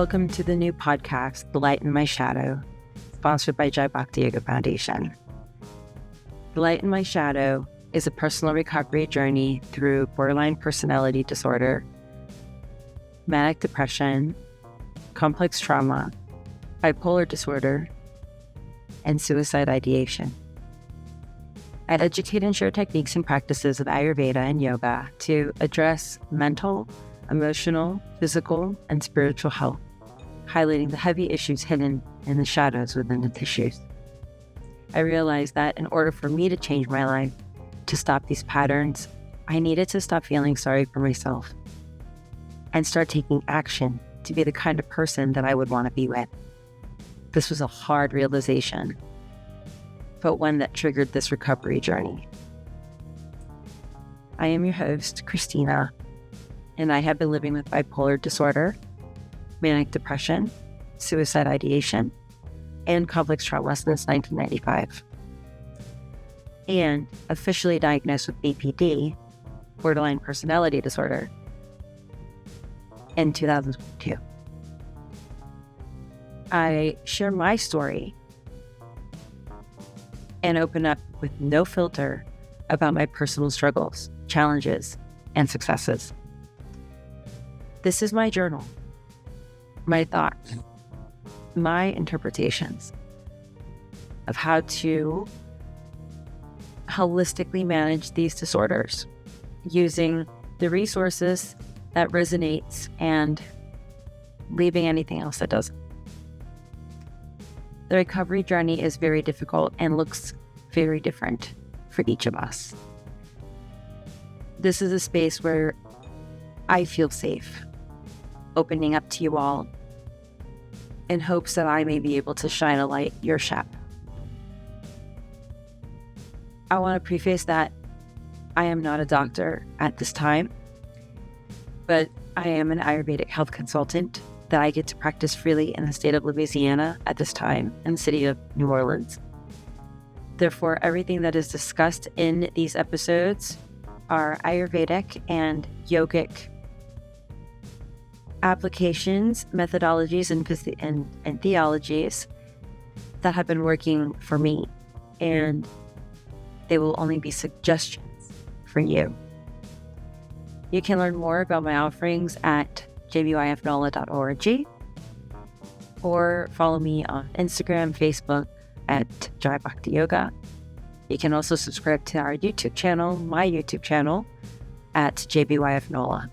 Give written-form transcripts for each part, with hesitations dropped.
Welcome to the new podcast, The Light in My Shadow, sponsored by Jai Bhakti Yoga Foundation. The Light in My Shadow is a personal recovery journey through borderline personality disorder, manic depression, complex trauma, bipolar disorder, and suicide ideation. I educate and share techniques and practices of Ayurveda and yoga to address mental, emotional, physical, and spiritual health, highlighting the heavy issues hidden in the shadows within the tissues. I realized that in order for me to change my life, to stop these patterns, I needed to stop feeling sorry for myself and start taking action to be the kind of person that I would want to be with. This was a hard realization, but one that triggered this recovery journey. I am your host, Christina, and I have been living with bipolar disorder, manic depression, suicide ideation, and complex trauma since 1995. And officially diagnosed with BPD, borderline personality disorder, in 2022. I share my story and open up with no filter about my personal struggles, challenges, and successes. This is my journal, my thoughts, my interpretations of how to holistically manage these disorders using the resources that resonates and leaving anything else that doesn't. The recovery journey is very difficult and looks very different for each of us. This is a space where I feel safe opening up to you all in hopes that I may be able to shine a light your shadow. I want to preface that I am not a doctor at this time, but I am an Ayurvedic health consultant that I get to practice freely in the state of Louisiana at this time in the city of New Orleans. Therefore, everything that is discussed in these episodes are Ayurvedic and yogic applications, methodologies, and theologies that have been working for me, and they will only be suggestions for you. You can learn more about my offerings at jbifnola.org or follow me on Instagram, Facebook at Jai Bhakti Yoga. You can also subscribe to our YouTube channel, my YouTube channel, at jbifnola.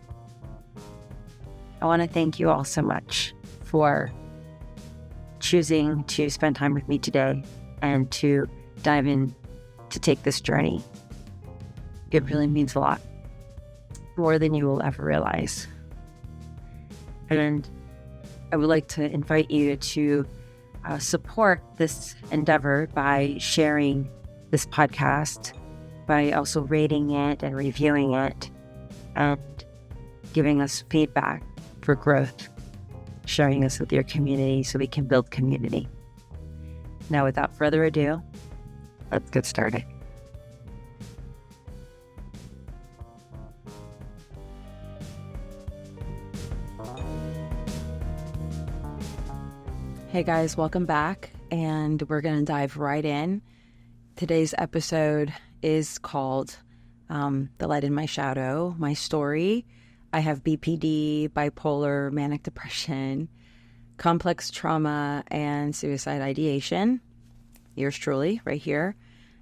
I want to thank you all so much for choosing to spend time with me today and to dive in to take this journey. It really means a lot, more than you will ever realize. And I would like to invite you to support this endeavor by sharing this podcast, by also rating it and reviewing it, and giving us feedback for growth, sharing this with your community so we can build community. Now, without further ado, let's get started. Hey guys, welcome back, and we're going to dive right in. Today's episode is called The Light in My Shadow, my story. I have BPD, bipolar, manic depression, complex trauma, and suicide ideation. Yours truly, right here.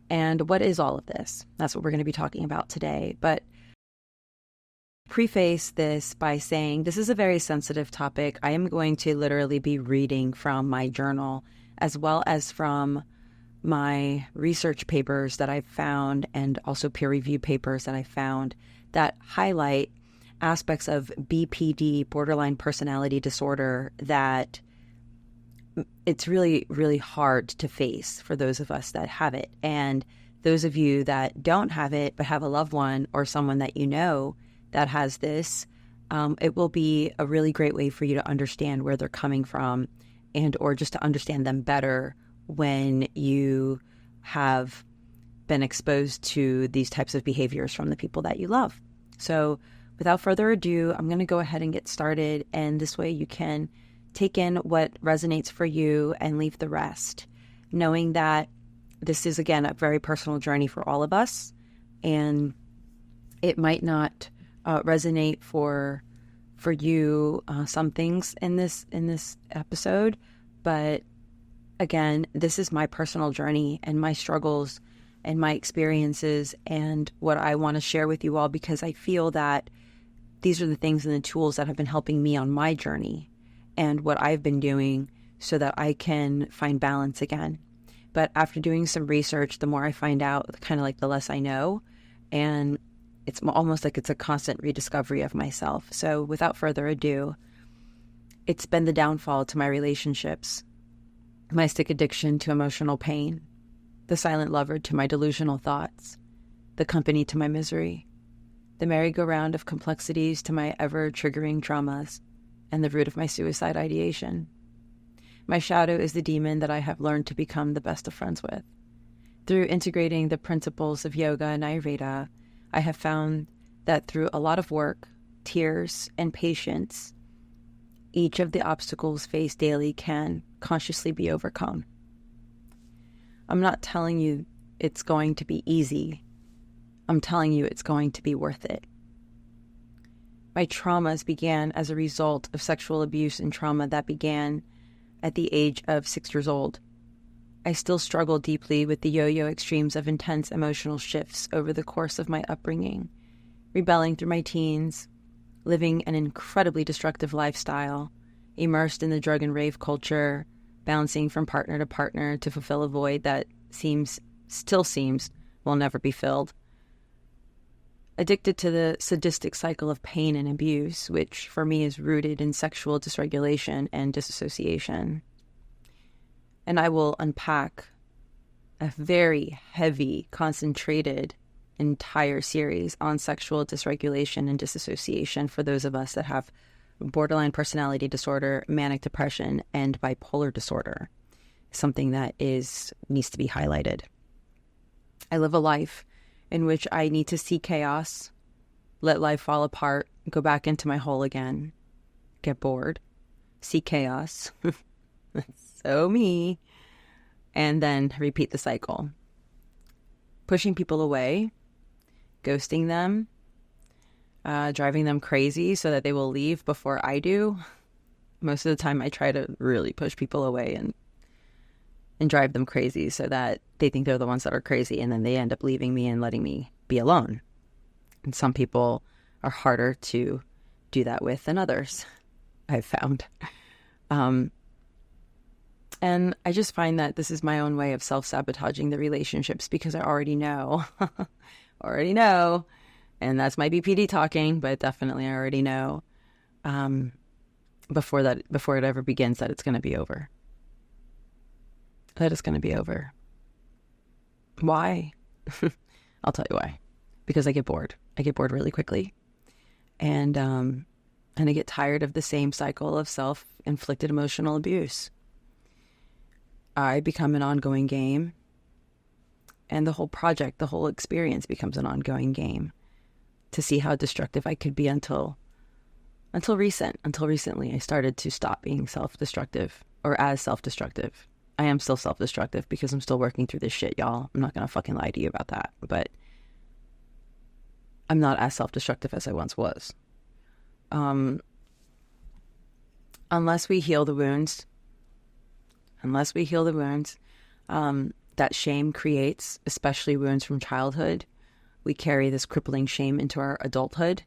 And what is all of this? That's what we're going to be talking about today. But preface this by saying this is a very sensitive topic. I am going to literally be reading from my journal as well as from my research papers that I've found, and also peer review papers that I found that highlight aspects of BPD, borderline personality disorder, that it's really, really hard to face for those of us that have it. And those of you that don't have it but have a loved one or someone that you know that has this, it will be a really great way for you to understand where they're coming from, and or just to understand them better when you have been exposed to these types of behaviors from the people that you love. So without further ado, I'm going to go ahead and get started, and this way you can take in what resonates for you and leave the rest, knowing that this is, again, a very personal journey for all of us, and it might not resonate for you, some things in this episode, but again, this is my personal journey and my struggles and my experiences and what I want to share with you all, because I feel that these are the things and the tools that have been helping me on my journey and what I've been doing so that I can find balance again. But after doing some research, the more I find out, kind of like the less I know, and it's almost like it's a constant rediscovery of myself. So without further ado, it's been the downfall to my relationships, my stick addiction to emotional pain, the silent lover to my delusional thoughts, the company to my misery, the merry-go-round of complexities to my ever-triggering traumas, and the root of my suicide ideation. My shadow is the demon that I have learned to become the best of friends with. Through integrating the principles of yoga and Ayurveda, I have found that through a lot of work, tears, and patience, each of the obstacles faced daily can consciously be overcome. I'm not telling you it's going to be easy. I'm telling you it's going to be worth it. My traumas began as a result of sexual abuse and trauma that began at the age of 6 years old. I still struggle deeply with the yo-yo extremes of intense emotional shifts over the course of my upbringing, rebelling through my teens, living an incredibly destructive lifestyle, immersed in the drug and rave culture, bouncing from partner to partner to fulfill a void that still seems will never be filled. Addicted to the sadistic cycle of pain and abuse, which for me is rooted in sexual dysregulation and disassociation. And I will unpack a very heavy, concentrated entire series on sexual dysregulation and disassociation for those of us that have borderline personality disorder, manic depression, and bipolar disorder. Something that needs to be highlighted. I live a life in which I need to see chaos, let life fall apart, go back into my hole again, get bored, see chaos. So me. And then repeat the cycle. Pushing people away, ghosting them, driving them crazy so that they will leave before I do. Most of the time I try to really push people away and drive them crazy so that they think they're the ones that are crazy, and then they end up leaving me and letting me be alone. And some people are harder to do that with than others, I've found. And I just find that this is my own way of self-sabotaging the relationships because I already know. And that's my BPD talking, but definitely I already know before it ever begins that it's going to be over. That it's going to be over. Why? I'll tell you why. Because I get bored. I get bored really quickly. And I get tired of the same cycle of self-inflicted emotional abuse. I become an ongoing game, and the whole project, the whole experience becomes an ongoing game to see how destructive I could be until recently I started to stop being self-destructive or as self-destructive. I am still self-destructive because I'm still working through this shit, y'all. I'm not going to fucking lie to you about that, but I'm not as self-destructive as I once was. Unless we heal the wounds, that shame creates, especially wounds from childhood. We carry this crippling shame into our adulthood,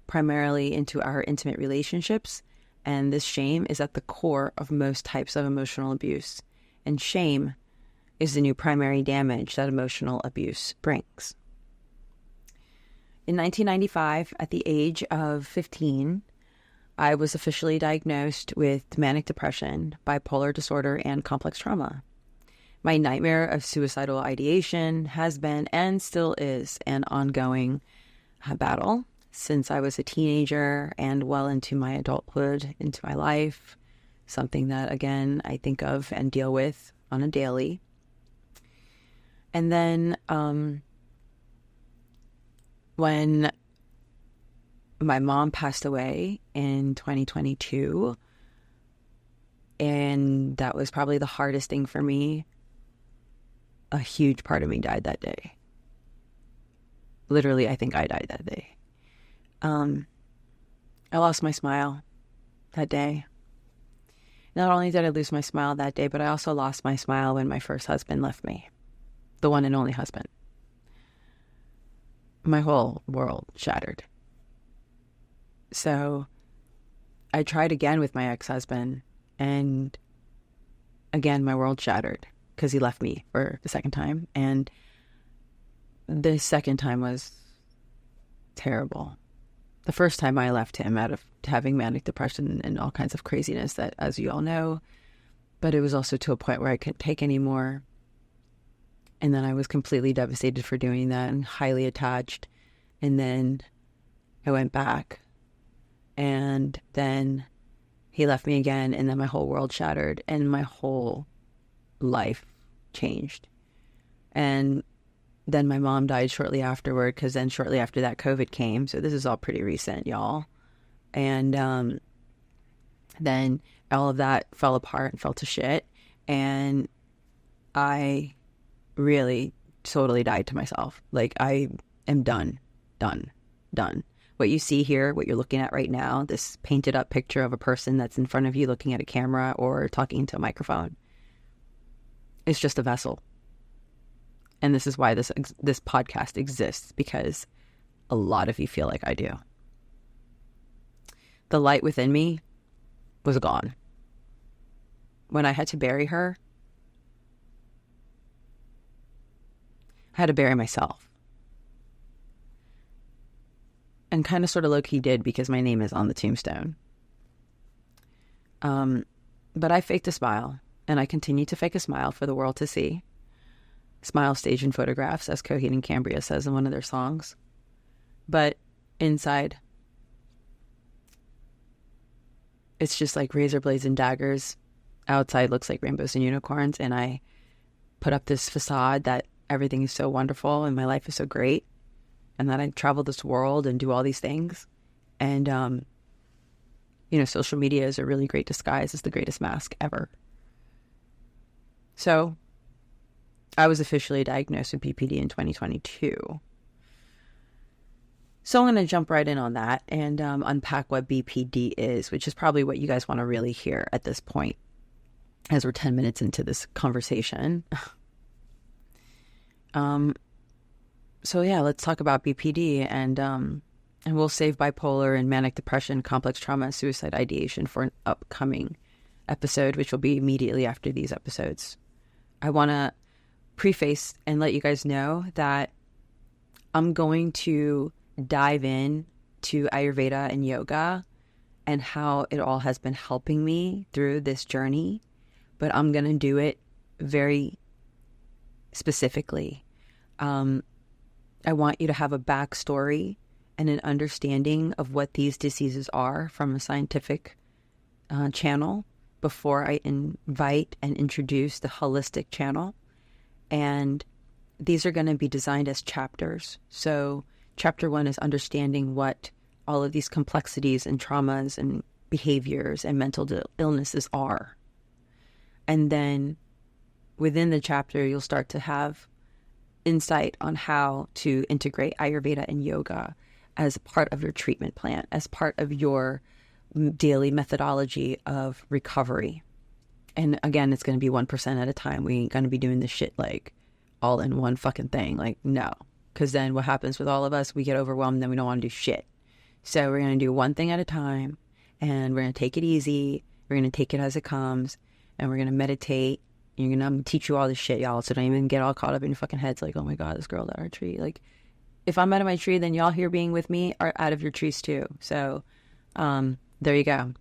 primarily into our intimate relationships, and this shame is at the core of most types of emotional abuse. And shame is the new primary damage that emotional abuse brings. In 1995, at the age of 15, I was officially diagnosed with manic depression, bipolar disorder, and complex trauma. My nightmare of suicidal ideation has been and still is an ongoing battle since I was a teenager and well into my adulthood, into my life. Something that, again, I think of and deal with on a daily. And then when my mom passed away in 2022, And that was probably the hardest thing for me. A huge part of me died that day. Literally, I think I died that day. I lost my smile that day. Not only did I lose my smile that day, but I also lost my smile when my first husband left me. The one and only husband. My whole world shattered. So I tried again with my ex-husband, and again, my world shattered because he left me for the second time. And the second time was terrible. The first time I left him out of having manic depression and all kinds of craziness that, as you all know, but it was also to a point where I couldn't take anymore. And then I was completely devastated for doing that and highly attached. And then I went back, and then he left me again, and then my whole world shattered and my whole life changed. And then my mom died shortly afterward, because then shortly after that COVID came. So this is all pretty recent, y'all. And then all of that fell apart and fell to shit. And I really totally died to myself. Like, I am done. What you see here, what you're looking at right now, this painted up picture of a person that's in front of you looking at a camera or talking into a microphone, it's just a vessel. And this is why this podcast exists, because a lot of you feel like I do. The light within me was gone. When I had to bury her, I had to bury myself. And kind of sort of low-key did, because my name is on the tombstone. But I faked a smile, and I continue to fake a smile for the world to see. Smile staged in photographs, as Coheed and Cambria says in one of their songs. But inside, it's just like razor blades and daggers. Outside looks like rainbows and unicorns, and I put up this facade that everything is so wonderful and my life is so great, and that I travel this world and do all these things. And, social media is a really great disguise. It's the greatest mask ever. So I was officially diagnosed with BPD in 2022. So I'm going to jump right in on that and unpack what BPD is, which is probably what you guys want to really hear at this point, as we're 10 minutes into this conversation. So yeah, let's talk about BPD, and we'll save bipolar and manic depression, complex trauma, and suicide ideation for an upcoming episode, which will be immediately after these episodes. I want to preface and let you guys know that I'm going to dive in to Ayurveda and yoga and how it all has been helping me through this journey, but I'm going to do it very specifically. I want you to have a backstory and an understanding of what these diseases are from a scientific channel before I invite and introduce the holistic channel. And these are going to be designed as chapters. So chapter 1 is understanding what all of these complexities and traumas and behaviors and mental illnesses are. And then within the chapter, you'll start to have insight on how to integrate Ayurveda and yoga as part of your treatment plan, as part of your daily methodology of recovery. And again, it's going to be 1% at a time. We ain't going to be doing this shit like all in one fucking thing. Like, no. Because then what happens with all of us, we get overwhelmed and then we don't want to do shit. So we're going to do one thing at a time, and we're going to take it easy. We're going to take it as it comes, and we're going to meditate. You're going to teach you all this shit, y'all. So don't even get all caught up in your fucking heads like, oh my God, this girl at our tree. Like, if I'm out of my tree, then y'all here being with me are out of your trees too. So there you go.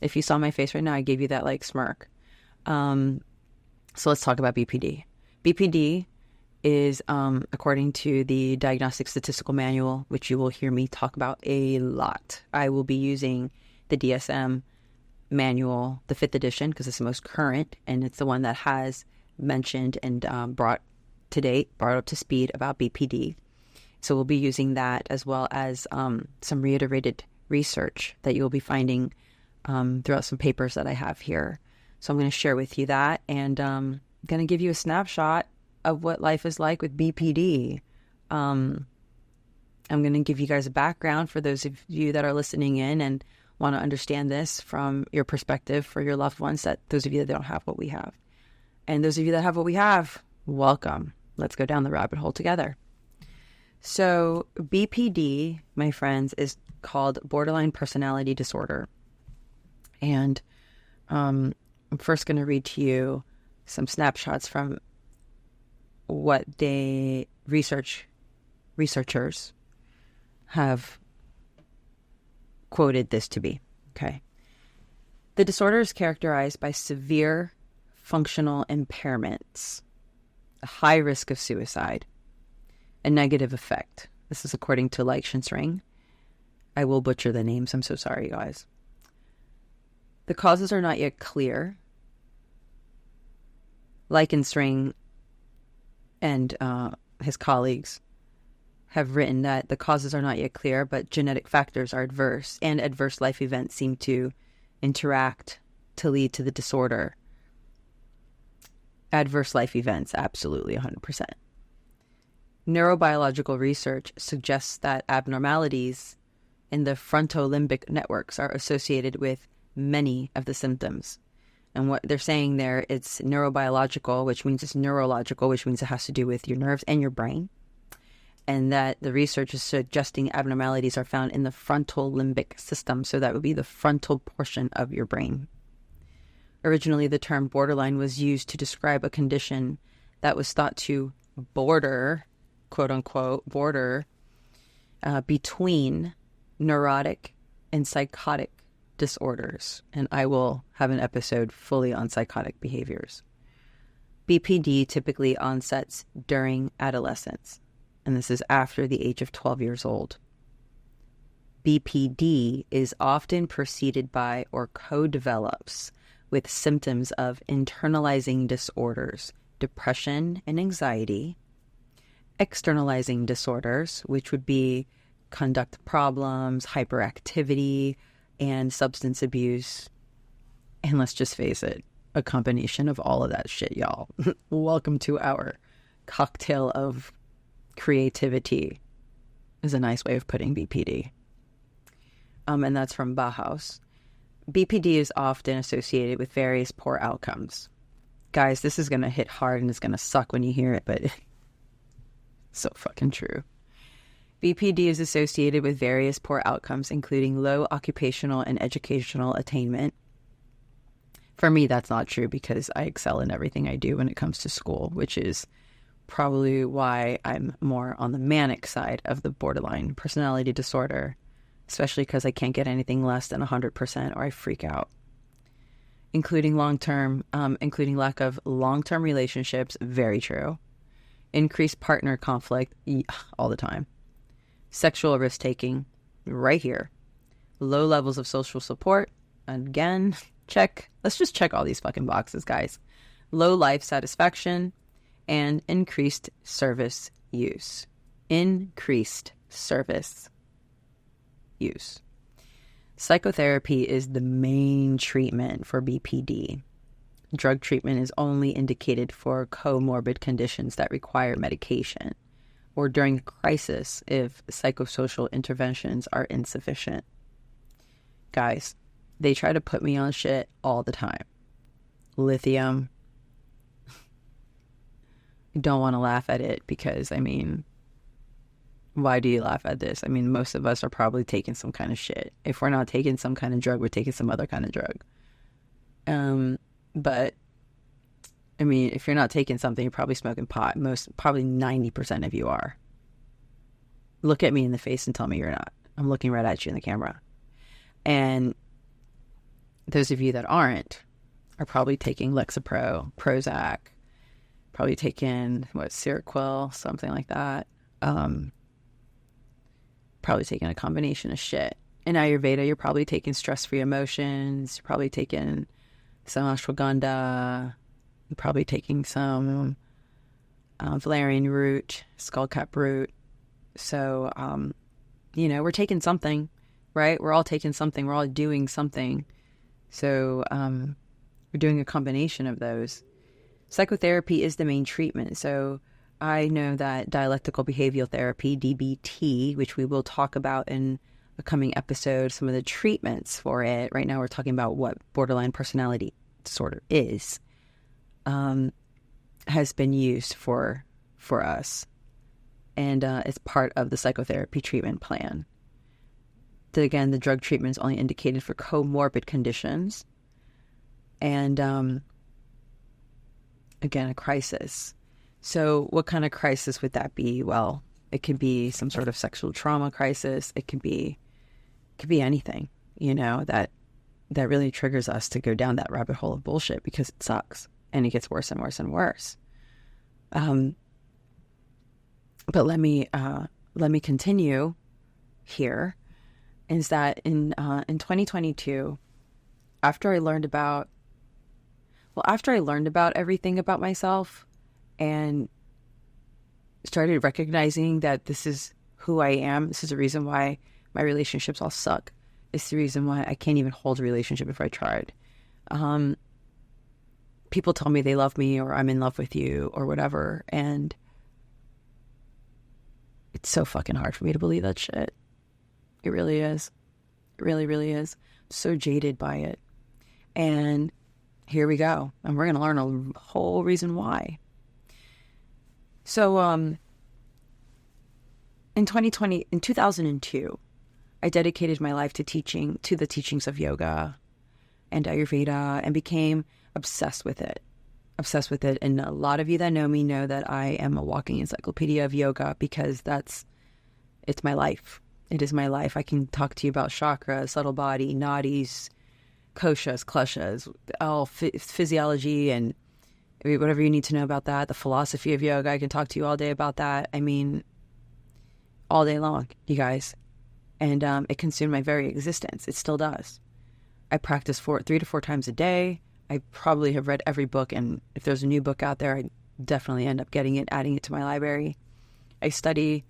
If you saw my face right now, I gave you that like smirk. So let's talk about BPD. BPD is, according to the Diagnostic Statistical Manual, which you will hear me talk about a lot. I will be using the DSM manual, the 5th edition, because it's the most current, and it's the one that has mentioned and brought up to speed about BPD. So we'll be using that, as well as some reiterated research that you'll be finding throughout some papers that I have here. So I'm going to share with you that, and going to give you a snapshot of what life is like with BPD. I'm going to give you guys a background for those of you that are listening in and want to understand this from your perspective for your loved ones, that those of you that don't have what we have. And those of you that have what we have, welcome. Let's go down the rabbit hole together. So BPD, my friends, is called borderline personality disorder. And I'm first going to read to you some snapshots from what researchers have quoted this to be. Okay. The disorder is characterized by severe functional impairments, a high risk of suicide, a negative effect. This is according to Ring. I will butcher the names. I'm so sorry, guys. The causes are not yet clear. Ring and his colleagues have written that the causes are not yet clear, but genetic factors are adverse, and adverse life events seem to interact to lead to the disorder. Adverse life events, absolutely 100%. Neurobiological research suggests that abnormalities in the frontolimbic networks are associated with many of the symptoms. And what they're saying there, it's neurobiological, which means it's neurological, which means it has to do with your nerves and your brain. And that the research is suggesting abnormalities are found in the frontal limbic system. So that would be the frontal portion of your brain. Originally, the term borderline was used to describe a condition that was thought to border, quote unquote, between neurotic and psychotic disorders. And I will have an episode fully on psychotic behaviors. BPD typically onsets during adolescence, and this is after the age of 12 years old. BPD is often preceded by or co-develops with symptoms of internalizing disorders, depression and anxiety, externalizing disorders, which would be conduct problems, hyperactivity, and substance abuse. And let's just face it, a combination of all of that shit, y'all. Welcome to our cocktail of creativity is a nice way of putting BPD. And that's from Bauhaus. BPD is often associated with various poor outcomes. Guys, this is going to hit hard and it's going to suck when you hear it, but it's so fucking true. BPD is associated with various poor outcomes, including low occupational and educational attainment. For me, that's not true because I excel in everything I do when it comes to school, which is probably why I'm more on the manic side of the borderline personality disorder, especially because I can't get anything less than 100% or I freak out. Including lack of long-term relationships, very true. Increased partner conflict, all the time. Sexual risk-taking, right here. Low levels of social support, again, check. Let's just check all these fucking boxes, guys. Low life satisfaction, and increased service use. Increased service use. Psychotherapy is the main treatment for BPD. Drug treatment is only indicated for comorbid conditions that require medication, or during crisis if psychosocial interventions are insufficient. Guys, they try to put me on shit all the time. Lithium. I don't want to laugh at it because, why do you laugh at this? Most of us are probably taking some kind of shit. If we're not taking some kind of drug, we're taking some other kind of drug. But if you're not taking something, you're probably smoking pot. Probably 90% of you are. Look at me in the face and tell me you're not. I'm looking right at you in the camera. And those of you that aren't are probably taking Lexapro, Prozac, probably taking, Seroquel, something like that. Probably taking a combination of shit. In Ayurveda, you're probably taking stress-free emotions. You're probably taking some ashwagandha. You're probably taking some valerian root, skullcap root. So, we're taking something, right? We're all taking something. We're all doing something So we're doing a combination of those. Psychotherapy is the main treatment. So I know that dialectical behavioral therapy, DBT, which we will talk about in a coming episode, some of the treatments for it. Right now we're talking about what borderline personality disorder is, has been used for us. And it's part of the psychotherapy treatment plan. Again, the drug treatment is only indicated for comorbid conditions. And again, a crisis. So what kind of crisis would that be? Well, it could be some sort of sexual trauma crisis. It could be anything, that really triggers us to go down that rabbit hole of bullshit because it sucks and it gets worse and worse and worse. But let me continue here. Is that in 2022, after I learned about everything about myself and started recognizing that this is who I am, this is the reason why my relationships all suck. It's the reason why I can't even hold a relationship if I tried. People tell me they love me or I'm in love with you or whatever, and it's so fucking hard for me to believe that shit. It really is. It really, really is. I'm so jaded by it. And here we go. And we're going to learn a whole reason why. So, in 2002, I dedicated my life to the teachings of yoga and Ayurveda and became obsessed with it. And a lot of you that know me know that I am a walking encyclopedia of yoga because it's my life. It is my life. I can talk to you about chakras, subtle body, nadis, koshas, klushas, all physiology and whatever you need to know about that. The philosophy of yoga, I can talk to you all day about that. I mean, all day long, you guys. And it consumed my very existence. It still does. I practice 3 to 4 times a day. I probably have read every book, and if there's a new book out there, I definitely end up getting it, adding it to my library. I study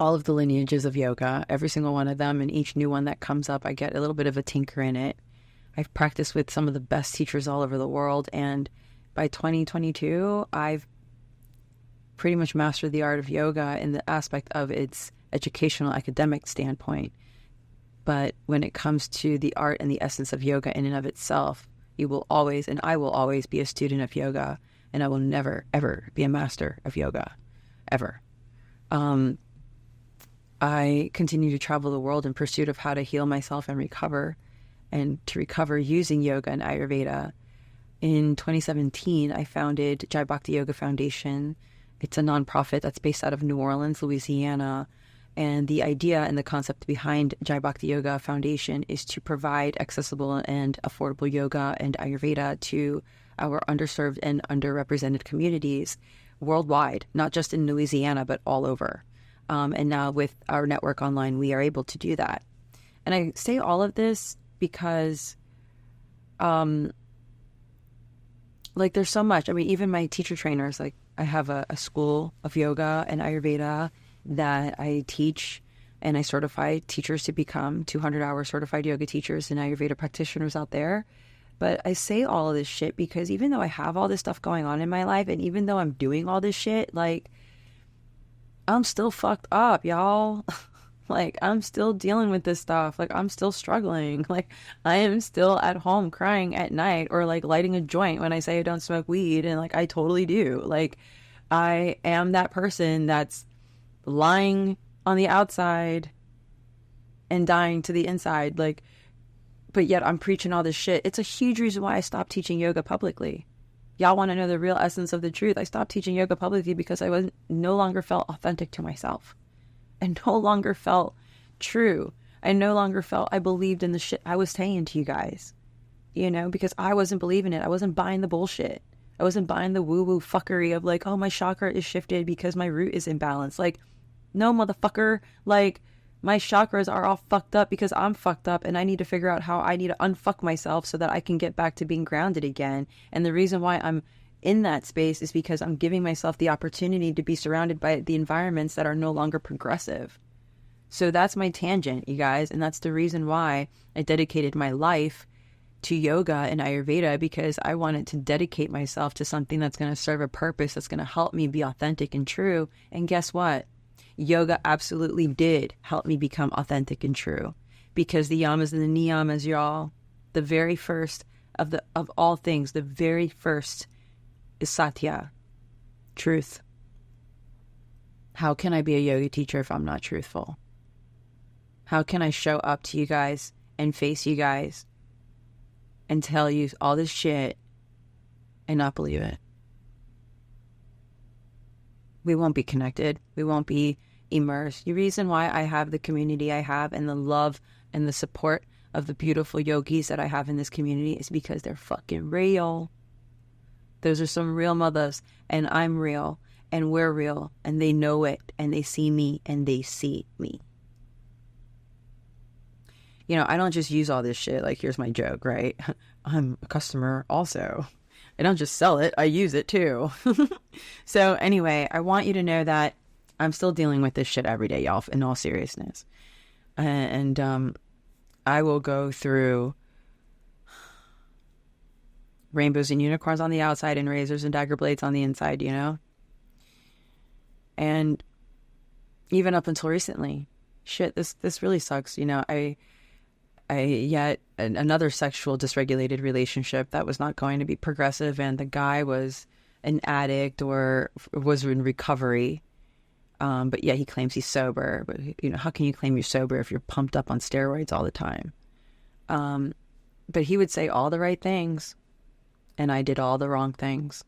all of the lineages of yoga, every single one of them, and each new one that comes up, I get a little bit of a tinker in it. I've practiced with some of the best teachers all over the world, and by 2022, I've pretty much mastered the art of yoga in the aspect of its educational, academic standpoint. But when it comes to the art and the essence of yoga in and of itself, you will always, and I will always be a student of yoga, and I will never, ever be a master of yoga, ever. I continue to travel the world in pursuit of how to heal myself and to recover using yoga and Ayurveda. In 2017, I founded Jai Bhakti Yoga Foundation. It's a nonprofit that's based out of New Orleans, Louisiana. And the idea and the concept behind Jai Bhakti Yoga Foundation is to provide accessible and affordable yoga and Ayurveda to our underserved and underrepresented communities worldwide, not just in Louisiana, but all over. And now with our network online, we are able to do that. And I say all of this because, there's so much. I mean, even my teacher trainers, I have a school of yoga and Ayurveda that I teach, and I certify teachers to become 200-hour certified yoga teachers and Ayurveda practitioners out there. But I say all of this shit because even though I have all this stuff going on in my life, and even though I'm doing all this shit, I'm still fucked up, y'all. I'm still dealing with this stuff. I'm still struggling. I am still at home crying at night or lighting a joint when I say I don't smoke weed. And I totally do. I am that person that's lying on the outside and dying to the inside. But yet I'm preaching all this shit. It's a huge reason why I stopped teaching yoga publicly. Y'all want to know the real essence of the truth? I stopped teaching yoga publicly because I no longer felt authentic to myself. I no longer felt true. I no longer felt I believed in the shit I was saying to you guys. Because I wasn't believing it. I wasn't buying the bullshit. I wasn't buying the woo-woo fuckery of oh, my chakra is shifted because my root is imbalanced. No, motherfucker. My chakras are all fucked up because I'm fucked up, and I need to figure out how I need to unfuck myself so that I can get back to being grounded again. And the reason why I'm in that space is because I'm giving myself the opportunity to be surrounded by the environments that are no longer progressive. So that's my tangent, you guys. And that's the reason why I dedicated my life to yoga and Ayurveda, because I wanted to dedicate myself to something that's going to serve a purpose, that's going to help me be authentic and true. And guess what? Yoga absolutely did help me become authentic and true, because the yamas and the niyamas, y'all, the very first of all things, the very first is satya, truth. How can I be a yoga teacher if I'm not truthful? How can I show up to you guys and face you guys and tell you all this shit and not believe it? We won't be connected. We won't be immersed. The reason why I have the community I have and the love and the support of the beautiful yogis that I have in this community is because they're fucking real. Those are some real mothers, and I'm real, and we're real, and they know it, and they see me, and they see me. You know, I don't just use all this shit like, here's my joke, right? I'm a customer also. I don't just sell it, I use it too. So anyway, I want you to know that I'm still dealing with this shit every day, y'all, in all seriousness. And I will go through rainbows and unicorns on the outside and razors and dagger blades on the inside, you know? And even up until recently, shit, this really sucks. You know, I yet another sexual dysregulated relationship that was not going to be progressive, and the guy was an addict or was in recovery. But yeah, he claims he's sober. But, you know, how can you claim you're sober if you're pumped up on steroids all the time? But he would say all the right things, and I did all the wrong things.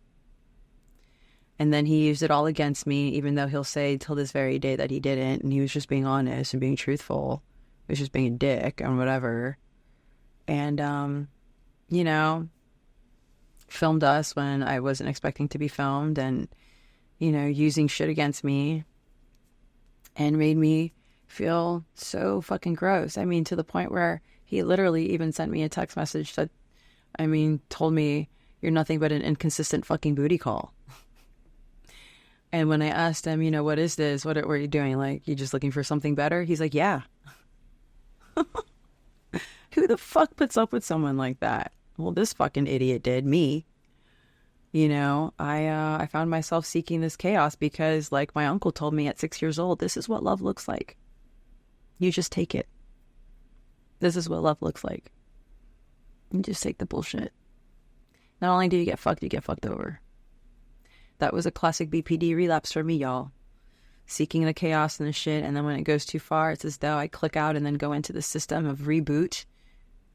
And then he used it all against me, even though he'll say till this very day that he didn't, and he was just being honest and being truthful. He was just being a dick and whatever. And, you know, filmed us when I wasn't expecting to be filmed, and, you know, using shit against me, and made me feel so fucking gross. I mean, to the point where he literally even sent me a text message that, I mean, told me, you're nothing but an inconsistent fucking booty call. And when I asked him, you know, what is this? What are you doing? Like, you just looking for something better? He's like, yeah. Who the fuck puts up with someone like that? Well, this fucking idiot did, me. You know, I found myself seeking this chaos because, like my uncle told me at 6 years old, this is what love looks like. You just take it. This is what love looks like. You just take the bullshit. Not only do you get fucked over. That was a classic BPD relapse for me, y'all. Seeking the chaos and the shit, and then when it goes too far, it's as though I click out and then go into the system of reboot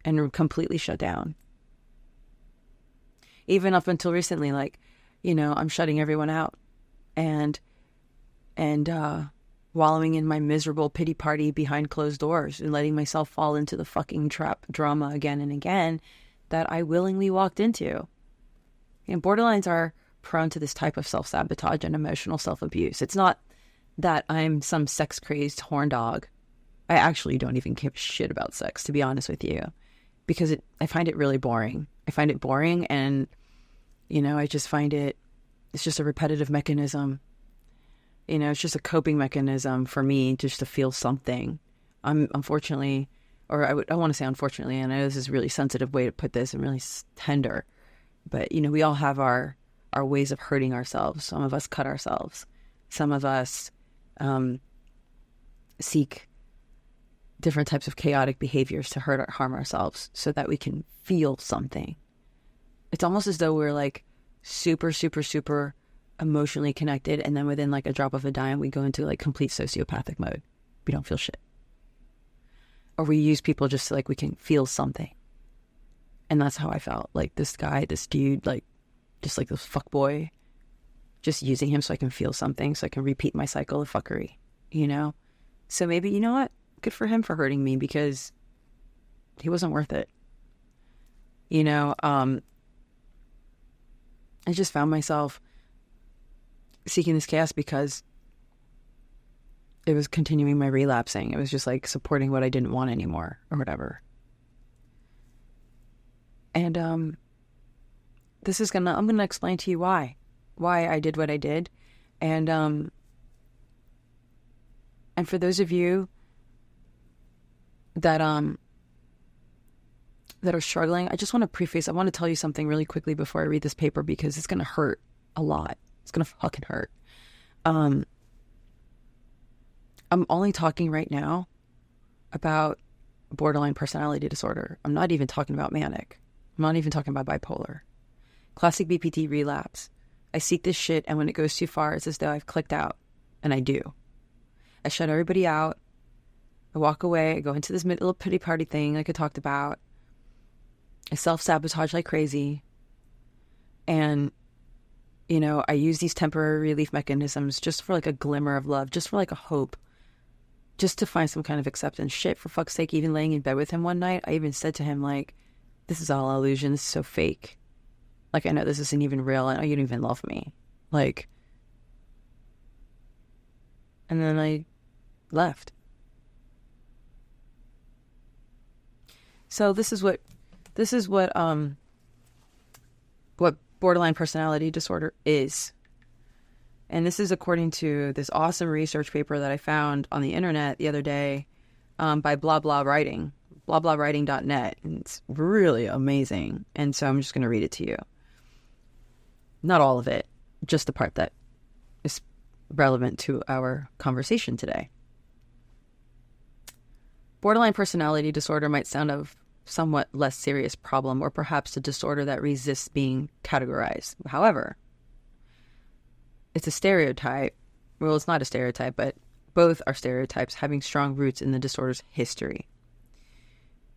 and completely shut down. Even up until recently, like, you know, I'm shutting everyone out and wallowing in my miserable pity party behind closed doors and letting myself fall into the fucking trap drama again and again that I willingly walked into. And borderlines are prone to this type of self-sabotage and emotional self-abuse. It's not that I'm some sex-crazed horn dog. I actually don't even give a shit about sex, to be honest with you, because I find it really boring. I find it boring, and, you know, I just find it's just a repetitive mechanism. You know, it's just a coping mechanism for me just to feel something. I'm unfortunately, or I want to say unfortunately, and I know this is a really sensitive way to put this and really tender, but, you know, we all have our ways of hurting ourselves. Some of us cut ourselves. Some of us seek different types of chaotic behaviors to harm ourselves so that we can feel something. It's almost as though we're like super, super, super emotionally connected, and then within like a drop of a dime, we go into like complete sociopathic mode. We don't feel shit. Or we use people just so like we can feel something. And that's how I felt. Like this guy, this dude, like just like this fuckboy, just using him so I can feel something, so I can repeat my cycle of fuckery, you know? So maybe, you know what? Good for him for hurting me, because he wasn't worth it. You know, I just found myself seeking this chaos because it was continuing my relapsing. It was just like supporting what I didn't want anymore or whatever. And I'm gonna explain to you why I did what I did. And for those of you that that are struggling, I just want to tell you something really quickly before I read this paper, because it's going to hurt a lot. It's going to fucking hurt. I'm only talking right now about borderline personality disorder. I'm not even talking about manic. I'm not even talking about bipolar. Classic BPD relapse. I seek this shit, and when it goes too far, it's as though I've clicked out. And I do. I shut everybody out. I walk away. I go into this little pity party thing like I talked about. I self-sabotage like crazy. And, you know, I use these temporary relief mechanisms just for like a glimmer of love, just for like a hope, just to find some kind of acceptance. Shit, for fuck's sake, even laying in bed with him one night, I even said to him, like, this is all illusion. This is so fake. Like, I know this isn't even real. I know you don't even love me. Like, and then I left. So this is what borderline personality disorder is. And this is according to this awesome research paper that I found on the internet the other day, by blablawriting.net. And it's really amazing. And so I'm just going to read it to you. Not all of it, just the part that is relevant to our conversation today. Borderline personality disorder might sound of somewhat less serious problem, or perhaps a disorder that resists being categorized. However, it's a stereotype. Well, it's not a stereotype, but both are stereotypes having strong roots in the disorder's history.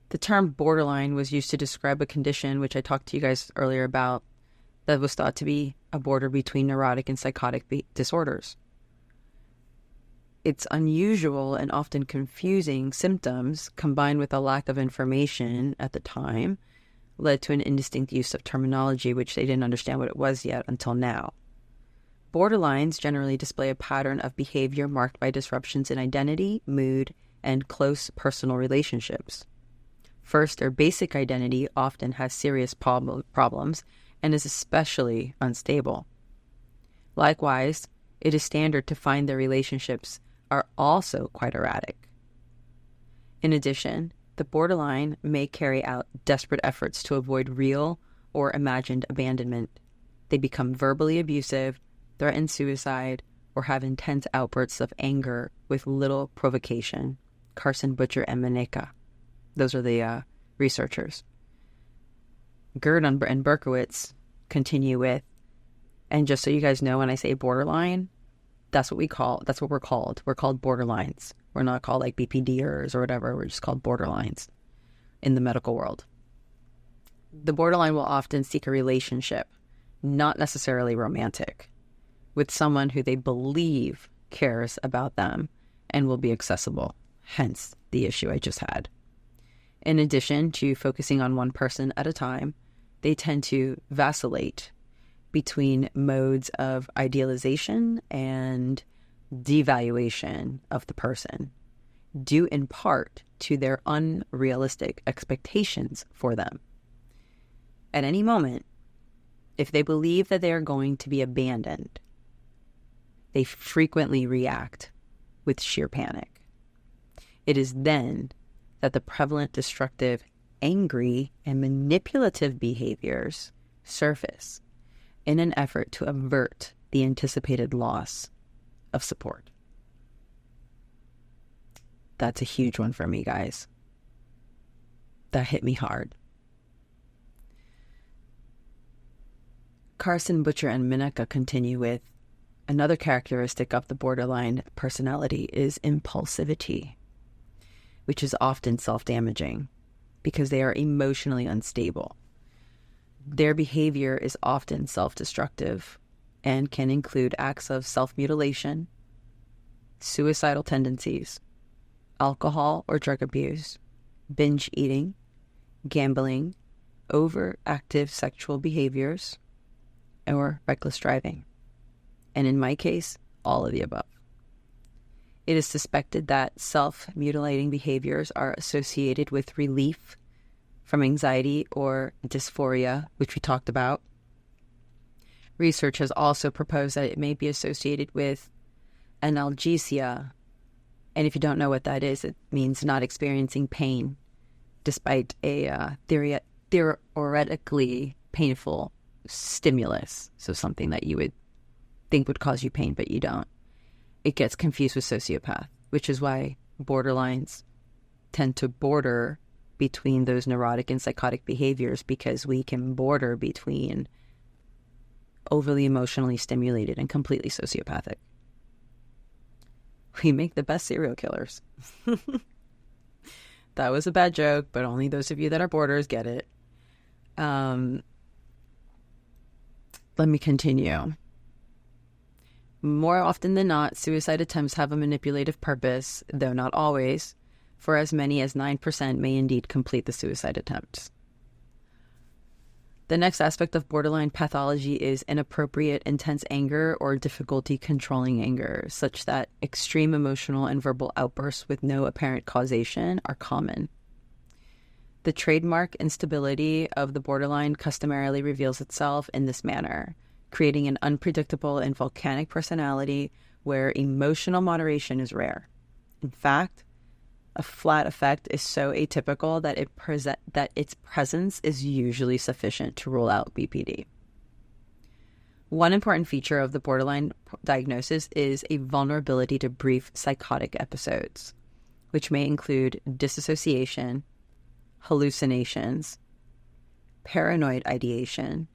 The term borderline was used to describe a condition which I talked to you guys earlier about, that was thought to be a border between neurotic and psychotic disorders. Its unusual and often confusing symptoms, combined with a lack of information at the time, led to an indistinct use of terminology which they didn't understand what it was yet until now. Borderlines generally display a pattern of behavior marked by disruptions in identity, mood, and close personal relationships. First, their basic identity often has serious problems and is especially unstable. Likewise, it is standard to find their relationships are also quite erratic. In addition, the borderline may carry out desperate efforts to avoid real or imagined abandonment. They become verbally abusive, threaten suicide, or have intense outbursts of anger with little provocation. Carson, Butcher, and Maneka. Those are the researchers. Gerd and Berkowitz continue with, and just so you guys know, when I say borderline, that's what we're called. We're called borderlines. We're not called like BPDers or whatever. We're just called borderlines in the medical world. The borderline will often seek a relationship, not necessarily romantic, with someone who they believe cares about them and will be accessible, hence the issue I just had. In addition to focusing on one person at a time, they tend to vacillate between modes of idealization and devaluation of the person, due in part to their unrealistic expectations for them. At any moment, if they believe that they are going to be abandoned, they frequently react with sheer panic. It is then that the prevalent destructive, angry, and manipulative behaviors surface in an effort to avert the anticipated loss of support. That's a huge one for me, guys. That hit me hard. Carson, Butcher, and Maneka continue with, another characteristic of the borderline personality is impulsivity, which is often self-damaging because they are emotionally unstable. Their behavior is often self-destructive and can include acts of self-mutilation, suicidal tendencies, alcohol or drug abuse, binge eating, gambling, overactive sexual behaviors, or reckless driving. And in my case, all of the above. It is suspected that self-mutilating behaviors are associated with relief from anxiety or dysphoria, which we talked about. Research has also proposed that it may be associated with analgesia And if you don't know what that is, it means not experiencing pain despite a theoretically painful stimulus. So something that you would think would cause you pain, but you don't. It gets confused with sociopath, which is why borderlines tend to border between those neurotic and psychotic behaviors, because we can border between overly emotionally stimulated and completely sociopathic. We make the best serial killers. That was a bad joke, but only those of you that are borders get it. Let me continue. More often than not, suicide attempts have a manipulative purpose, though not always, for as many as 9% may indeed complete the suicide attempts. The next aspect of borderline pathology is inappropriate, intense anger or difficulty controlling anger, such that extreme emotional and verbal outbursts with no apparent causation are common. The trademark instability of the borderline customarily reveals itself in this manner, creating an unpredictable and volcanic personality where emotional moderation is rare. In fact, a flat affect is so atypical that its presence is usually sufficient to rule out BPD. One important feature of the borderline diagnosis is a vulnerability to brief psychotic episodes, which may include disassociation, hallucinations, paranoid ideation,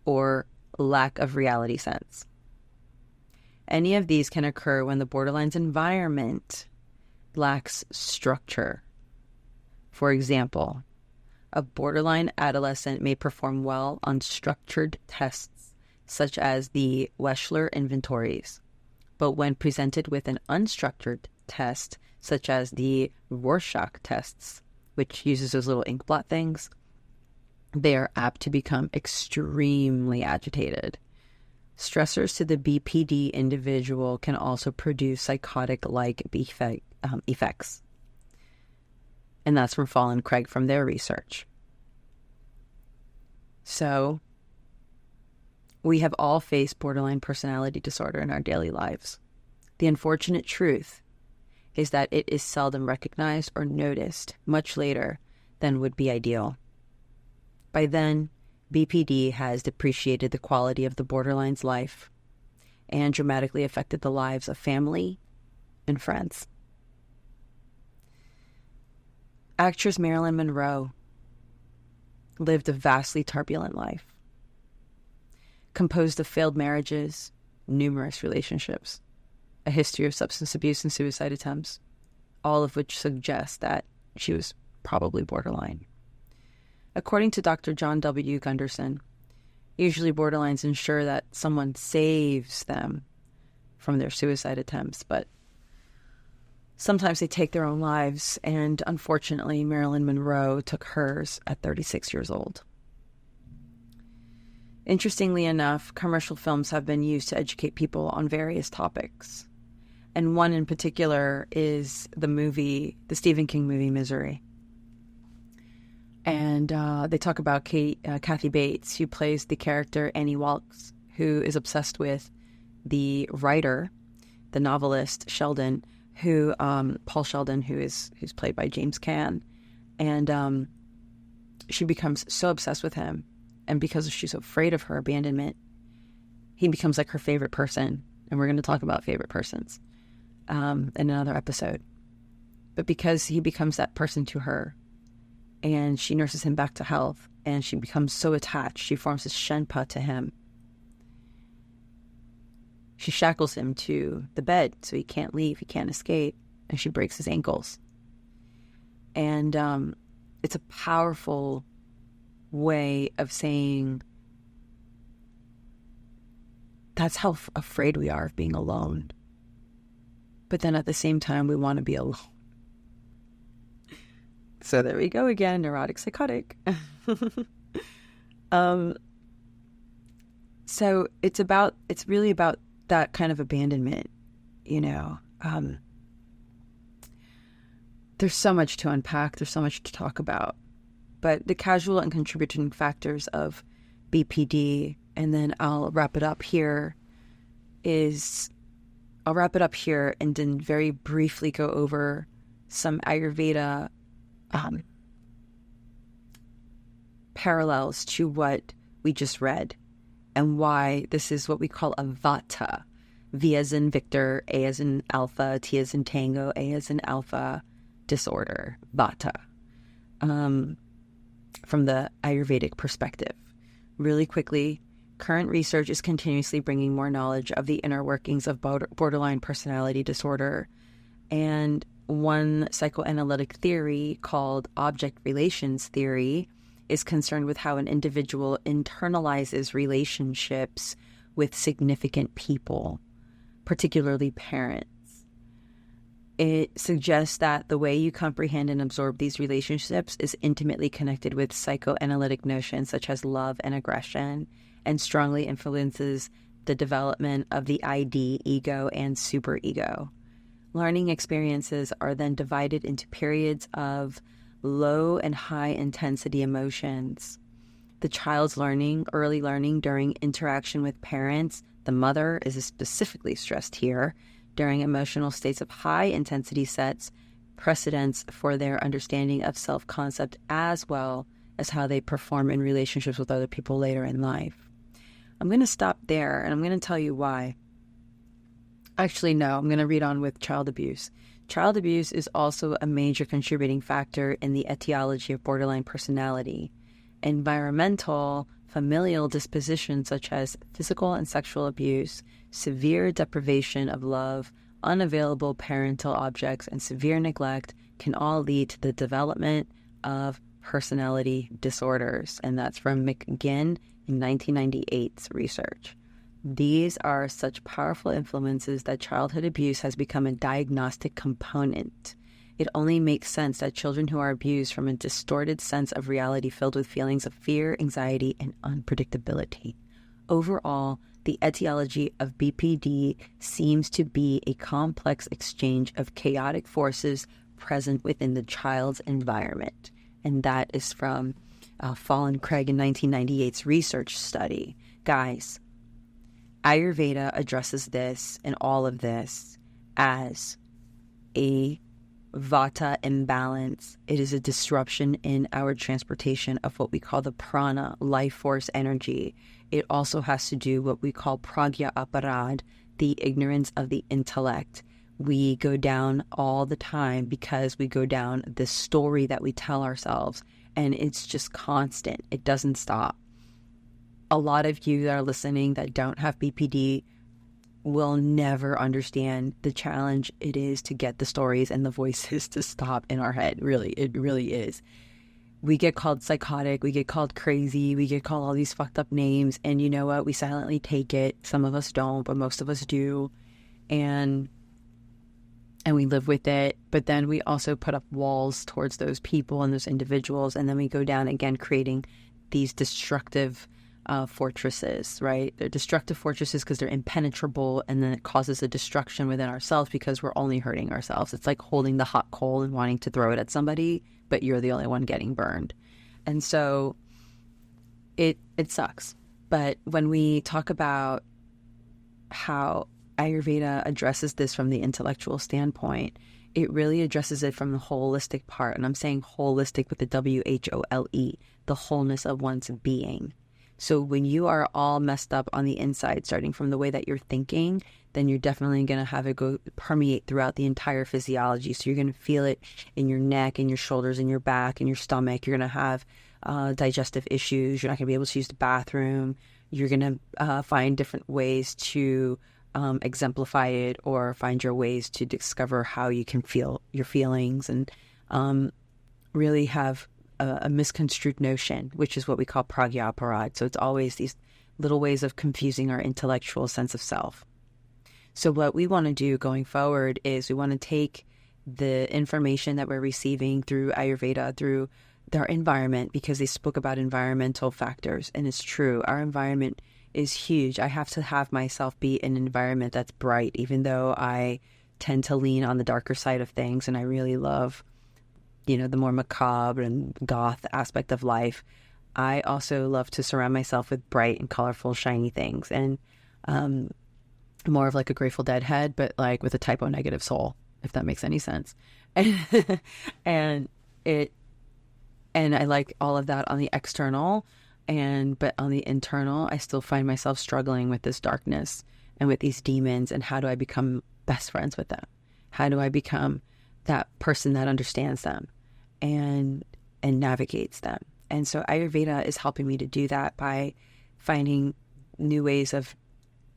or lack of reality sense. Any of these can occur when the borderline's environment lacks structure. For example, a borderline adolescent may perform well on structured tests, such as the Wechsler inventories, but when presented with an unstructured test, such as the Rorschach tests, which uses those little ink blot things, they are apt to become extremely agitated. Stressors to the BPD individual can also produce psychotic-like effects. And that's from Fall and Craig from their research. So, we have all faced borderline personality disorder in our daily lives. The unfortunate truth is that it is seldom recognized or noticed much later than would be ideal. By then, BPD has depreciated the quality of the borderline's life and dramatically affected the lives of family and friends. Actress Marilyn Monroe lived a vastly turbulent life, composed of failed marriages, numerous relationships, a history of substance abuse and suicide attempts, all of which suggest that she was probably borderline. According to Dr. John W. Gunderson, usually borderlines ensure that someone saves them from their suicide attempts, but sometimes they take their own lives, and unfortunately, Marilyn Monroe took hers at 36 years old. Interestingly enough, commercial films have been used to educate people on various topics, and one in particular is the Stephen King movie, Misery. And they talk about Kathy Bates, who plays the character Annie Wilkes, who is obsessed with the writer, the novelist Sheldon, Paul Sheldon, who's played by James Caan. And she becomes so obsessed with him. And because she's afraid of her abandonment, he becomes like her favorite person. And we're going to talk about favorite persons in another episode. But because he becomes that person to her, and she nurses him back to health, and she becomes so attached, she forms this shenpa to him. She shackles him to the bed so he can't leave, he can't escape, and she breaks his ankles. And it's a powerful way of saying that's how afraid we are of being alone. But then at the same time, we want to be alone. So there we go again, neurotic, psychotic. So it's really about that kind of abandonment, you know. There's so much to unpack. There's so much to talk about. But the casual and contributing factors of BPD, and then I'll wrap it up here, is I'll wrap it up here and then very briefly go over some Ayurveda parallels to what we just read and why this is what we call a vata. V as in Victor, A as in Alpha, T as in Tango, A as in Alpha disorder, vata, from the Ayurvedic perspective. Really quickly, current research is continuously bringing more knowledge of the inner workings of borderline personality disorder. And one psychoanalytic theory called object relations theory is concerned with how an individual internalizes relationships with significant people, particularly parents. It suggests that the way you comprehend and absorb these relationships is intimately connected with psychoanalytic notions such as love and aggression, and strongly influences the development of the ID, ego, and superego. Learning experiences are then divided into periods of low and high intensity emotions. The child's early learning during interaction with parents, the mother is specifically stressed here, during emotional states of high intensity sets precedence for their understanding of self-concept as well as how they perform in relationships with other people later in life. I'm going to stop there and I'm going to tell you why. Actually, no, I'm going to read on with child abuse. Child abuse is also a major contributing factor in the etiology of borderline personality. Environmental, familial dispositions such as physical and sexual abuse, severe deprivation of love, unavailable parental objects, and severe neglect can all lead to the development of personality disorders. And that's from McGinn in 1998's research. These are such powerful influences that childhood abuse has become a diagnostic component. It only makes sense that children who are abused from a distorted sense of reality filled with feelings of fear, anxiety, and unpredictability. Overall, the etiology of BPD seems to be a complex exchange of chaotic forces present within the child's environment. And that is from Fall and Craig in 1998's research study. Guys, Ayurveda addresses this and all of this as a vata imbalance. It is a disruption in our transportation of what we call the prana, life force energy. It also has to do what we call pragya aparad, the ignorance of the intellect. We go down all the time because we go down this story that we tell ourselves, and it's just constant. It doesn't stop. A lot of you that are listening that don't have BPD will never understand the challenge it is to get the stories and the voices to stop in our head. Really, it really is. We get called psychotic, we get called crazy, we get called all these fucked up names, and you know what? We silently take it. Some of us don't, but most of us do. And we live with it. But then we also put up walls towards those people and those individuals, and then we go down again creating these destructive fortresses, right? They're destructive fortresses because they're impenetrable, and then it causes a destruction within ourselves because we're only hurting ourselves. It's like holding the hot coal and wanting to throw it at somebody, but you're the only one getting burned. And so it sucks. But when we talk about how Ayurveda addresses this from the intellectual standpoint, it really addresses it from the holistic part. And I'm saying holistic with the WHOLE, the wholeness of one's being. So when you are all messed up on the inside, starting from the way that you're thinking, then you're definitely going to have it go permeate throughout the entire physiology. So you're going to feel it in your neck, in your shoulders, in your back, in your stomach. You're going to have digestive issues. You're not going to be able to use the bathroom. You're going to find different ways to exemplify it, or find your ways to discover how you can feel your feelings, and really have a misconstrued notion, which is what we call pragya aparad. So it's always these little ways of confusing our intellectual sense of self. So what we want to do going forward is we want to take the information that we're receiving through Ayurveda, through their environment, because they spoke about environmental factors, and it's true. Our environment is huge. I have to have myself be in an environment that's bright, even though I tend to lean on the darker side of things, and I really love, the more macabre and goth aspect of life. I also love to surround myself with bright and colorful, shiny things. And more of like a Grateful Dead head, but like with a typo negative soul, if that makes any sense. And it, and I like all of that on the external, but on the internal, I still find myself struggling with this darkness and with these demons. And how do I become best friends with them? How do I become that person that understands them and navigates them? And so Ayurveda is helping me to do that by finding new ways of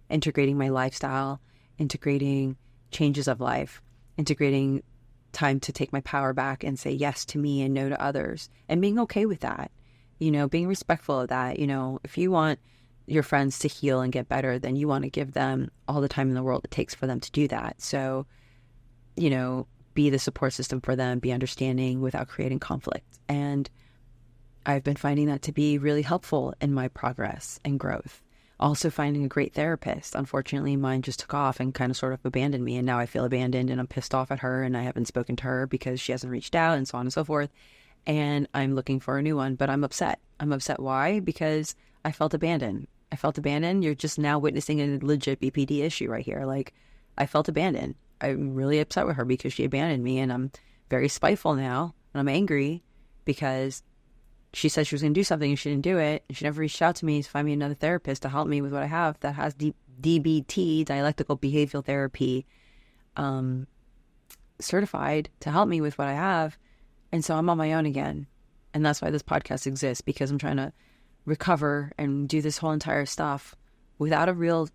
integrating my lifestyle, integrating changes of life, integrating time to take my power back and say yes to me and no to others, and being okay with that, being respectful of that. If you want your friends to heal and get better, then you want to give them all the time in the world it takes for them to do that. So, be the support system for them, be understanding without creating conflict. And I've been finding that to be really helpful in my progress and growth. Also finding a great therapist. Unfortunately, mine just took off and kind of sort of abandoned me. And now I feel abandoned and I'm pissed off at her and I haven't spoken to her because she hasn't reached out and so on and so forth. And I'm looking for a new one, but I'm upset. I'm upset. Why? Because I felt abandoned. I felt abandoned. You're just now witnessing a legit BPD issue right here. Like, I felt abandoned. I'm really upset with her because she abandoned me, and I'm very spiteful now, and I'm angry because she said she was going to do something and she didn't do it, and she never reached out to me to find me another therapist to help me with what I have that has DBT, dialectical behavioral therapy, certified to help me with what I have. And so I'm on my own again. And that's why this podcast exists, because I'm trying to recover and do this whole entire stuff without a real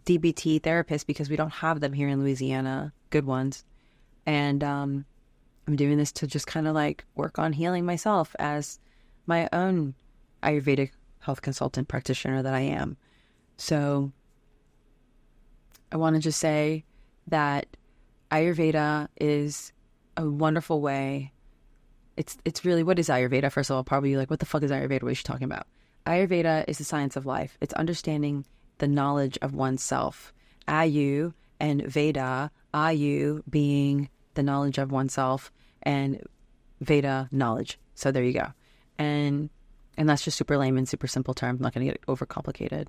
DBT therapist, because we don't have them here in Louisiana, good ones. And I'm doing this to just kind of like work on healing myself as my own Ayurvedic health consultant practitioner that I am. So I want to just say that Ayurveda is a wonderful way. It's really, what is Ayurveda? First of all, probably like, what the fuck is Ayurveda? What is she talking about? Ayurveda is the science of life. It's understanding the knowledge of oneself. Ayu and Veda, Ayu being the knowledge of oneself, and Veda, knowledge. So there you go. And that's just super layman, super simple term. I'm not going to get overcomplicated.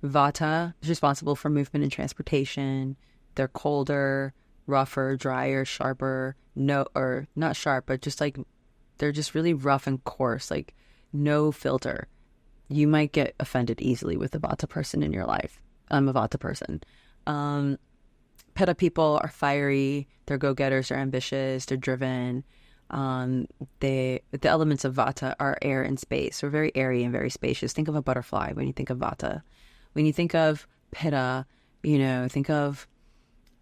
Vata is responsible for movement and transportation. They're colder, rougher, drier, sharper. No, or not sharp, but just like, they're just really rough and coarse, like no filter. You might get offended easily with a Vata person in your life. I'm a Vata person. Pitta people are fiery. They're go-getters. They're ambitious. They're driven. The elements of Vata are air and space. So very airy and very spacious. Think of a butterfly when you think of Vata. When you think of Pitta,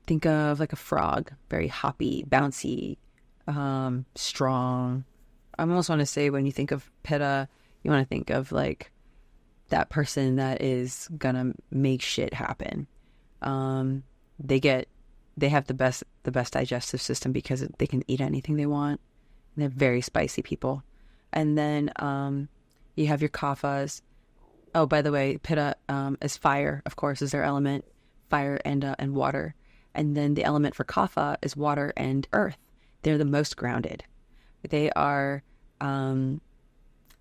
think of like a frog. Very hoppy, bouncy, strong. I almost want to say, when you think of Pitta, you want to think of like that person that is gonna make shit happen. They have the best digestive system because they can eat anything they want. They're very spicy people. And then you have your kaphas. Oh, by the way, Pitta is fire, of course, is their element, fire and water. And then the element for kapha is water and earth. They're the most grounded. They are,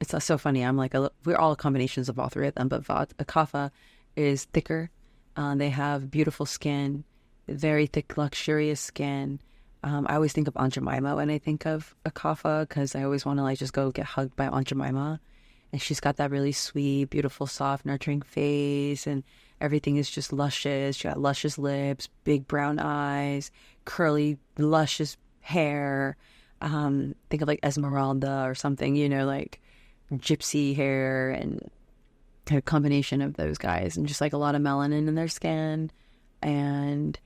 it's so funny. I'm like, we're all combinations of all three of them, but kapha is thicker. They have beautiful skin, very thick, luxurious skin. I always think of Aunt Jemima when I think of a kapha, because I always want to like just go get hugged by Aunt Jemima. And she's got that really sweet, beautiful, soft, nurturing face, and everything is just luscious. She got luscious lips, big brown eyes, curly, luscious hair. Think of like Esmeralda or something, like gypsy hair, and a combination of those guys, and just like a lot of melanin in their skin. And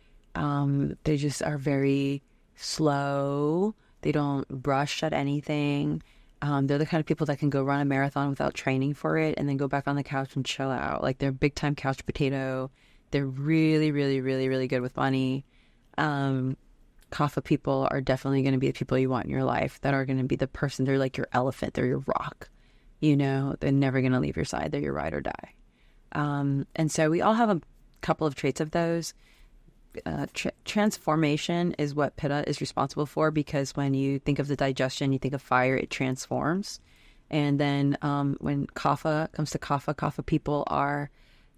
they just are very slow. They don't rush at anything. They're the kind of people that can go run a marathon without training for it and then go back on the couch and chill out. Like, they're big time couch potato. They're really, really, really, really good with money. Kapha people are definitely going to be the people you want in your life, that are going to be the person. They're like your elephant. They're your rock. They're never going to leave your side. They're your ride or die. And so we all have a couple of traits of those. Transformation is what Pitta is responsible for, because when you think of the digestion, you think of fire, it transforms. And then when Kapha comes to Kapha people are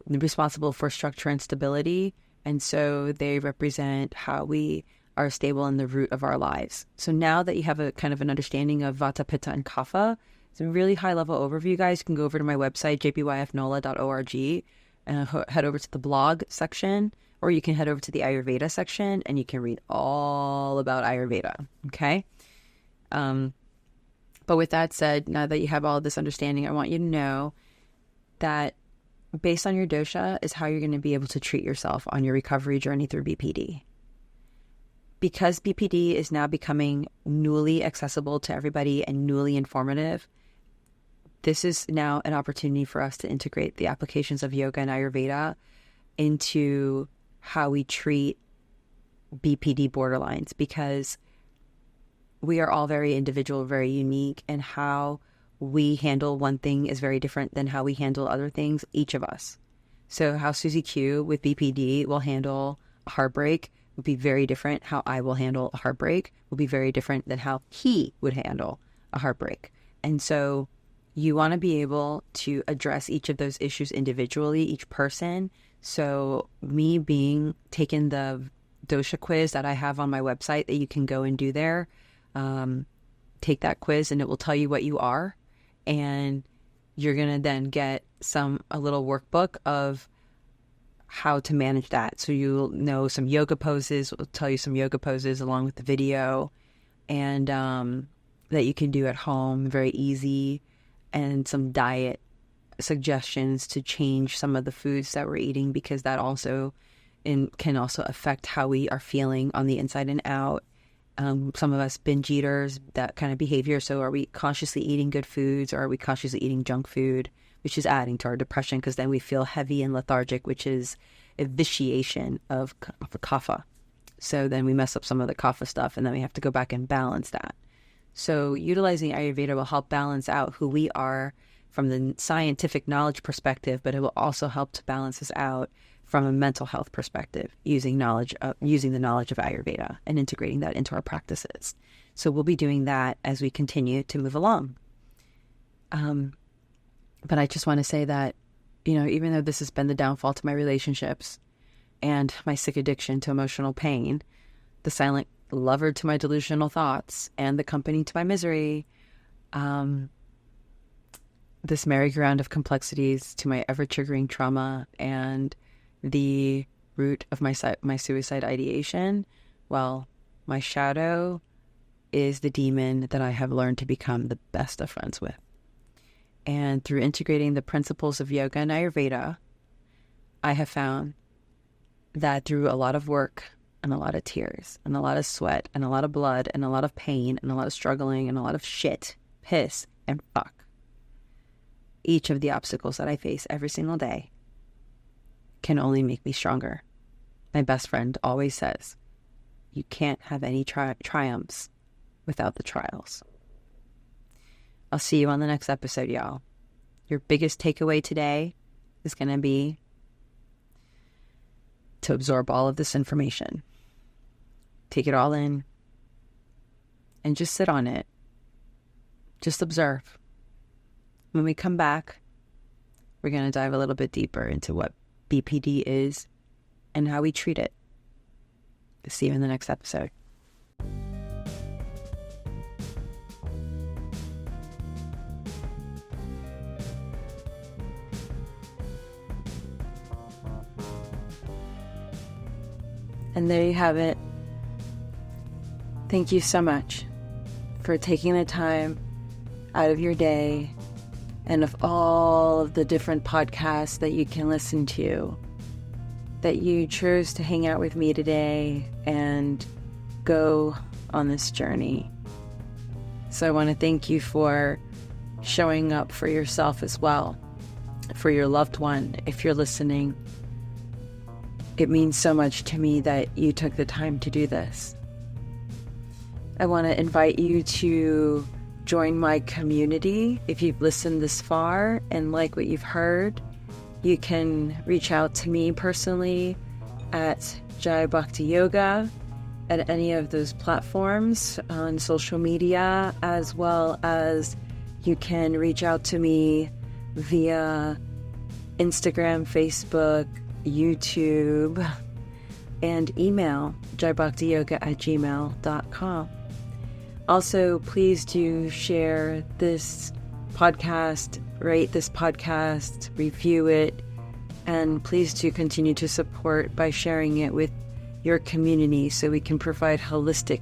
responsible for structure and stability, And so they represent how we are stable in the root of our lives. So now that you have a kind of an understanding of Vata, Pitta, and Kapha, it's a really high-level overview, guys. You can go over to my website, jpyfnola.org, and head over to the blog section, or you can head over to the Ayurveda section, and you can read all about Ayurveda, okay? But with that said, now that you have all this understanding, I want you to know that based on your dosha is how you're going to be able to treat yourself on your recovery journey through BPD. Because BPD is now becoming newly accessible to everybody and newly informative, this is now an opportunity for us to integrate the applications of yoga and Ayurveda into how we treat BPD borderlines, because we are all very individual, very unique, and how we handle one thing is very different than how we handle other things, each of us. So how Susie Q with BPD will handle a heartbreak would be very different. How I will handle a heartbreak will be very different than how he would handle a heartbreak. And so you want to be able to address each of those issues individually, each person. So me taking the dosha quiz that I have on my website that you can go and do there, take that quiz and it will tell you what you are. And you're going to then get a little workbook of how to manage that. So you'll know some yoga poses. We'll tell you some yoga poses along with the video, and that you can do at home, very easy, and some diet suggestions to change some of the foods that we're eating, because that also can also affect how we are feeling on the inside and out. Some of us binge eaters, that kind of behavior. So are we consciously eating good foods, or are we consciously eating junk food, which is adding to our depression, because then we feel heavy and lethargic, which is a vitiation of kapha. So then we mess up some of the kapha stuff, and then we have to go back and balance that. So utilizing Ayurveda will help balance out who we are from the scientific knowledge perspective, but it will also help to balance us out from a mental health perspective, using the knowledge of Ayurveda and integrating that into our practices. So we'll be doing that as we continue to move along. But I just want to say that, even though this has been the downfall to my relationships and my sick addiction to emotional pain, the silent lover to my delusional thoughts, and the company to my misery, this merry-go-round of complexities to my ever-triggering trauma, and the root of my suicide ideation, well, my shadow is the demon that I have learned to become the best of friends with. And through integrating the principles of yoga and Ayurveda, I have found that through a lot of work and a lot of tears and a lot of sweat and a lot of blood and a lot of pain and a lot of struggling and a lot of shit, piss, and fuck, each of the obstacles that I face every single day can only make me stronger. My best friend always says, you can't have any triumphs without the trials. I'll see you on the next episode, y'all. Your biggest takeaway today is going to be to absorb all of this information. Take it all in and just sit on it. Just observe. When we come back, we're going to dive a little bit deeper into what BPD is and how we treat it. See you in the next episode. And there you have it. Thank you so much for taking the time out of your day and of all of the different podcasts that you can listen to, that you chose to hang out with me today and go on this journey. So I want to thank you for showing up for yourself as well, for your loved one, if you're listening. It means so much to me that you took the time to do this. I want to invite you to join my community. If you've listened this far and like what you've heard, you can reach out to me personally at Jai Bhakti Yoga at any of those platforms on social media, as well as you can reach out to me via Instagram, Facebook, YouTube, and email jaibhaktiyoga@gmail.com. Also, please do share this podcast, rate this podcast, review it, and please do continue to support by sharing it with your community so we can provide holistic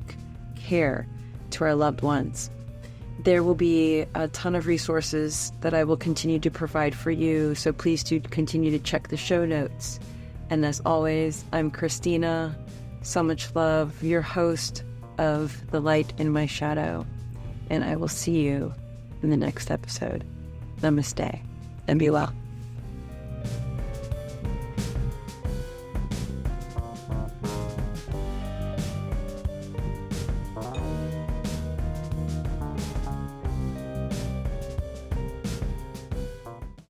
care to our loved ones. There will be a ton of resources that I will continue to provide for you, so please do continue to check the show notes. And as always, I'm Christina, so much love, your host of The Light in My Shadow, and I will see you in the next episode. Namaste, and be well.